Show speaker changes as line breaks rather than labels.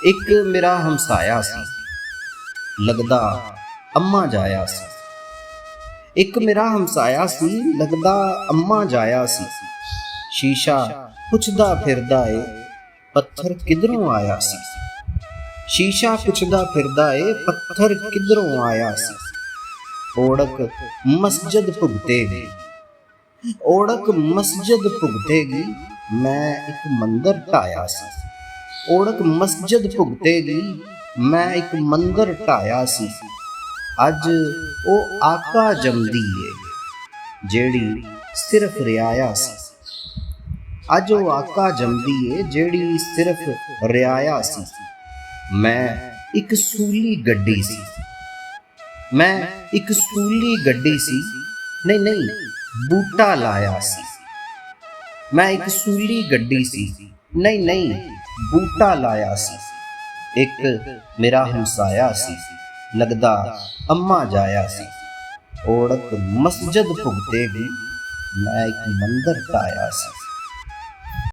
ਇੱਕ ਮੇਰਾ ਹਮਸਾਇਆ ਸੀ, ਲੱਗਦਾ ਅੰਮਾ ਜਾਇਆ ਸੀ। ਇੱਕ ਮੇਰਾ ਹਮਸਾਇਆ ਸੀ, ਲੱਗਦਾ ਅੰਮਾ ਜਾਇਆ ਸੀ। ਸ਼ੀਸ਼ਾ ਪੁੱਛਦਾ ਫਿਰਦਾ ਏ, ਪੱਥਰ ਕਿਧਰੋਂ ਆਇਆ ਸੀ। ਸ਼ੀਸ਼ਾ ਪੁੱਛਦਾ ਫਿਰਦਾ ਏ, ਪੱਥਰ ਕਿਧਰੋਂ ਆਇਆ ਸੀ। ਓੜਕ ਮਸਜਿਦ ਭੁਗਤੇਗੀ, ਓੜਕ ਮਸਜਿਦ ਭੁਗਤੇਗੀ, ਮੈਂ ਇੱਕ ਮੰਦਰ ਢਾਇਆ ਸੀ। ਓੜਕ ਮਸਜਿਦ ਭੁਗਤੇਗੀ, ਮੈਂ ਇੱਕ ਮੰਦਰ ਢਾਇਆ ਸੀ। ਅੱਜ ਉਹ ਆਕਾ ਜੰਮਦੀ ਏ, ਜਿਹੜੀ ਸਿਰਫ ਰਿਆਇਆ ਸੀ। ਅੱਜ ਉਹ ਆਕਾ ਜੰਮਦੀ ਏ, ਜਿਹੜੀ ਸਿਰਫ ਰਿਆਇਆ ਸੀ। ਮੈਂ ਇੱਕ ਸੂਲੀ ਗੱਡੀ ਸੀ, ਮੈਂ ਇੱਕ ਸੂਲੀ ਗੱਡੀ ਸੀ, ਨਹੀਂ ਨਹੀਂ ਬੂਟਾ ਲਾਇਆ ਸੀ। ਮੈਂ ਇੱਕ ਸੂਲੀ ਗੱਡੀ ਸੀ, ਨਹੀਂ ਨਹੀਂ ਬੂਟਾ ਲਾਇਆ ਸੀ। ਇੱਕ ਮੇਰਾ ਹਮਸਾਇਆ ਸੀ, ਲੱਗਦਾ ਅੰਮਾ ਜਾਇਆ ਸੀ। ਓੜਕ ਮਸਜਿਦ ਭੁਗਤੇਗੀ, ਮੈਂ ਇੱਕ ਮੰਦਰ ਢਾਇਆ ਸੀ।